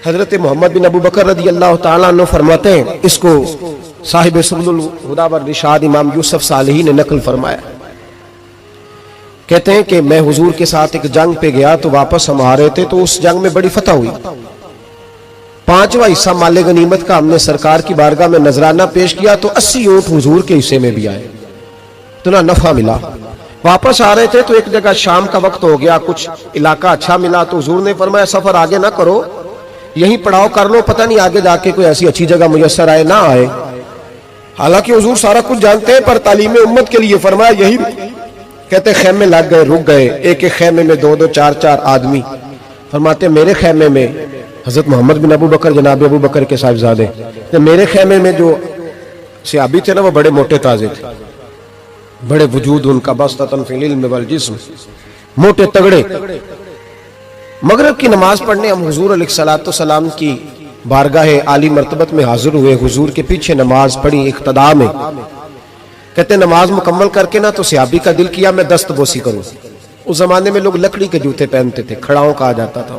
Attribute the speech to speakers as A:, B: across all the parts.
A: حضرت محمد بن ابو بکر رضی اللہ تعالیٰ عنہ فرماتے ہیں، اس کو صاحب سبل الہدی والرشاد امام یوسف صالحی نے نقل فرمایا، کہتے ہیں کہ میں حضور کے ساتھ ایک جنگ پہ گیا تو واپس ہم آ رہے تھے تو اس جنگ میں بڑی فتح ہوئی، 5واں حصہ مال غنیمت کا ہم نے سرکار کی بارگاہ میں نذرانہ پیش کیا تو 80 اونٹ حضور کے حصے میں بھی آئے، اتنا نفع ملا۔ واپس آ رہے تھے تو ایک جگہ شام کا وقت ہو گیا، کچھ علاقہ اچھا ملا تو حضور نے فرمایا سفر آگے نہ کرو، یہیں پڑاؤ کر لو، پتہ نہیں آگے جا کے کوئی ایسی اچھی جگہ میسر آئے نہ آئے۔ حالانکہ حضور سارا کچھ جانتے ہیں، پر تعلیم امت کے لیے فرمایا یہی، کہتے خیمے لگ گئے، رک گئے، ایک ایک خیمے میں 2 2 4 4 آدمی۔ فرماتے میرے خیمے میں حضرت محمد بن ابو بکر جناب ابو بکر کے صاحبزادے، میرے خیمے میں جو صحابی تھے نا وہ بڑے موٹے تازے تھے، بڑے وجود ان کا بسطۃ فی العلم والجسم، موٹے تگڑے۔ مغرب کی نماز پڑھنے ہم حضور علیہ الصلوۃ والسلام کی بارگاہ عالی مرتبت میں حاضر ہوئے، حضور کے پیچھے نماز پڑھی اقتداء میں۔ کہتے نماز مکمل کر کے نا تو صحابی کا دل کیا میں دست بوسی کروں۔ اس زمانے میں لوگ لکڑی کے جوتے پہنتے تھے، کھڑاؤں کہا جاتا تھا۔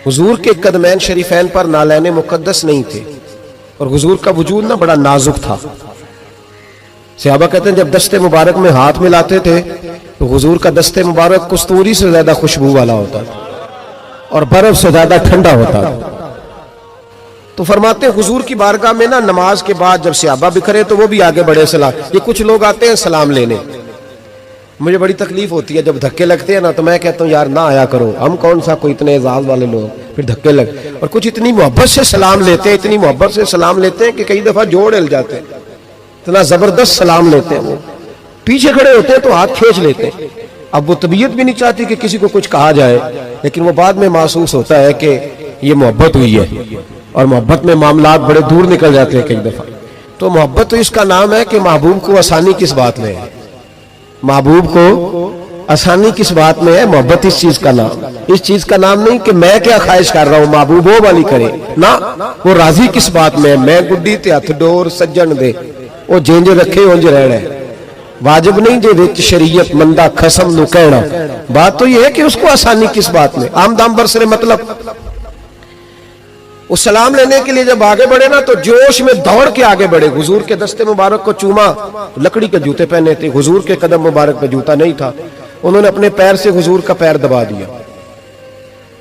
A: حضور کے قدمین شریفین پر نالین مقدس نہیں تھے اور حضور کا وجود نا بڑا نازک تھا۔ صحابہ کہتے ہیں جب دست مبارک میں ہاتھ ملاتے تھے تو حضور کا دست مبارک کستوری سے زیادہ خوشبو والا ہوتا تھا اور برف سے زیادہ ٹھنڈا ہوتا تھا۔ تو فرماتے ہیں حضور کی بارگاہ میں نا نماز کے بعد جب صحابہ بکھرے تو وہ بھی آگے بڑھے سلام، یہ کچھ لوگ آتے ہیں سلام لینے، مجھے بڑی تکلیف ہوتی ہے جب دھکے لگتے ہیں نا تو میں کہتا ہوں یار نہ آیا کرو، ہم کون سا کوئی اتنے اعزاز والے لوگ، پھر دھکے لگ، اور کچھ اتنی محبت سے سلام لیتے ہیں، اتنی محبت سے سلام لیتے ہیں کہ کئی دفعہ جوڑ ہل جاتے ہیں، اتنا زبردست سلام لیتے ہیں۔ وہ پیچھے کھڑے ہوتے ہیں تو ہاتھ کھینچ لیتے ہیں، اب وہ طبیعت بھی نہیں چاہتی کہ کسی کو کچھ کہا جائے، لیکن وہ بعد میں محسوس ہوتا ہے کہ یہ محبت ہوئی ہے، اور محبت میں معاملات بڑے دور نکل جاتے ہیں کئی دفعہ۔ تو محبت تو اس کا نام ہے کہ محبوب کو آسانی کس بات میں ہے، محبوب کو آسانی کس بات میں ہے، محبت اس چیز کا نام، اس چیز کا نام نہیں کہ میں کیا خواہش کر رہا ہوں محبوب وہ والی کرے، نہ وہ راضی کس بات میں ہے، میں گڈی تے ہتھ ڈور سجن دے وہ جینج رکھے اونج رہنا ہے، واجب نہیں جے وچ شریعت مندہ خسم نو کہنا۔ بات تو یہ ہے کہ اس کو آسانی کس بات میں، عام دام برسرے مطلب وہ سلام لینے کے لیے جب آگے بڑھے نا تو جوش میں دوڑ کے آگے بڑھے، حضور کے دستے مبارک کو چوما، لکڑی کے جوتے پہنے تھے، حضور کے قدم مبارک پہ جوتا نہیں تھا، انہوں نے اپنے پیر سے حضور کا پیر دبا دیا۔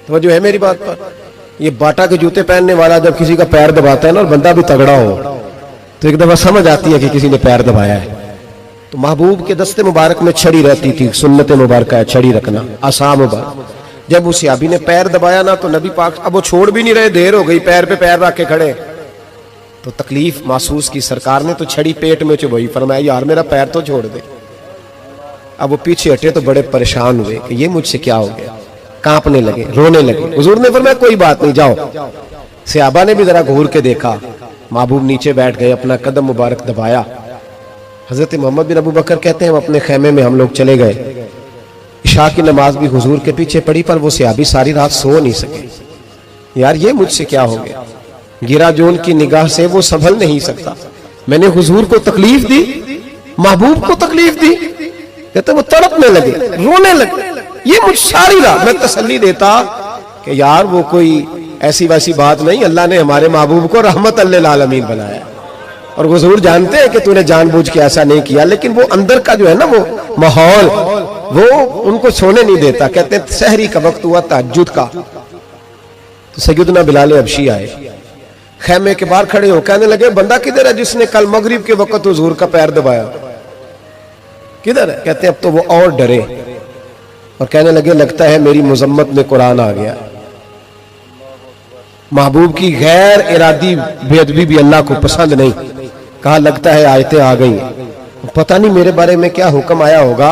A: تو جو ہے میری بات پر، یہ باٹا کے جوتے پہننے والا جب کسی کا پیر دباتا ہے نا اور بندہ بھی تگڑا ہو تو ایک دفعہ سمجھ آتی ہے کہ کسی نے پیر دبایا ہے۔ تو محبوب کے دستے مبارک میں چھڑی رہتی تھی، سنت مبارکہ ہے چھڑی رکھنا، آسام مبارک۔ جب اس صحابی نے پیر دبایا نا تو نبی پاک اب وہ چھوڑ بھی نہیں رہے، دیر ہو گئی، پیر پہ پیر رکھ کے کھڑے، تو تکلیف محسوس کی، سرکار نے تو چھڑی پیٹ میں چبھائی، فرمایا یار میرا پیر تو چھوڑ دے۔ اب وہ پیچھے ہٹے تو بڑے پریشان ہوئے کہ یہ مجھ سے کیا ہو گیا، کانپنے لگے، رونے لگے۔ حضور نے فرمایا کوئی بات نہیں جاؤ۔ صحابہ نے بھی ذرا گھور کے دیکھا، محبوب نیچے بیٹھ گئے، اپنا قدم مبارک دبایا۔ حضرت محمد بن ابو بکر کہتے ہیں ہم اپنے خیمے میں ہم لوگ چلے گئے، عشاء کی نماز بھی حضور کے پیچھے پڑی، پر وہ صحابی ساری رات سو نہیں سکے، یار یہ مجھ سے کیا ہو گیا، گرا جو ان کی نگاہ سے وہ سنبھل نہیں سکتا، میں نے حضور کو تکلیف دی، محبوب کو تکلیف دی، کہتے وہ تڑپنے لگے، رونے لگے، یہ مجھ ساری رات۔ میں تسلی دیتا کہ یار وہ کوئی ایسی ویسی بات نہیں، اللہ نے ہمارے محبوب کو رحمت للعالمین بنایا، اور حضور جانتے ہیں کہ تو نے جان بوجھ کے ایسا نہیں کیا، لیکن وہ اندر کا جو ہے نا وہ ماحول وہ ان کو سونے نہیں دیتا۔ کہتے ہیں سحری کا وقت ہوا تہجد کا، تو سیدنا بلال حبشی آئے، خیمے کے باہر کھڑے ہو، کہنے لگے بندہ کدھر ہے جس نے کل مغرب کے وقت حضور کا پیر دبایا، کدھر ہے؟ کہتے ہیں اب تو وہ اور ڈرے اور کہنے لگے لگتا ہے میری مذمت میں قرآن آ گیا۔ محبوب کی غیر ارادی بے ادبی بھی اللہ کو پسند نہیں، کہا لگتا ہے آیتیں آ گئی، پتہ نہیں میرے بارے میں کیا حکم آیا ہوگا،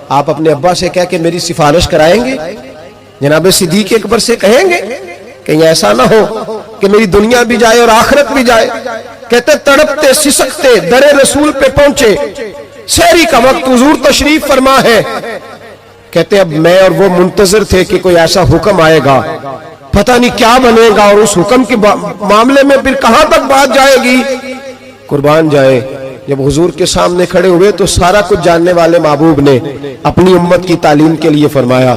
A: آپ اپنے ابا سے کہہ کے میری سفارش کرائیں گے، جناب صدیق اکبر سے کہیں گے، کہیں ایسا نہ ہو کہ میری دنیا بھی جائے اور آخرت بھی جائے۔ کہتے تڑپتے سسکتے در رسول پہ پہنچے، سحری کا وقت حضور تشریف فرما ہے، کہتے اب میں اور وہ منتظر تھے کہ کوئی ایسا حکم آئے گا، پتہ نہیں کیا بنے گا، اور اس حکم کے معاملے میں پھر کہاں تک بات جائے گی، قربان جائے۔ جب حضور کے سامنے کھڑے ہوئے تو سارا کچھ جاننے والے محبوب نے اپنی امت کی تعلیم کے لیے فرمایا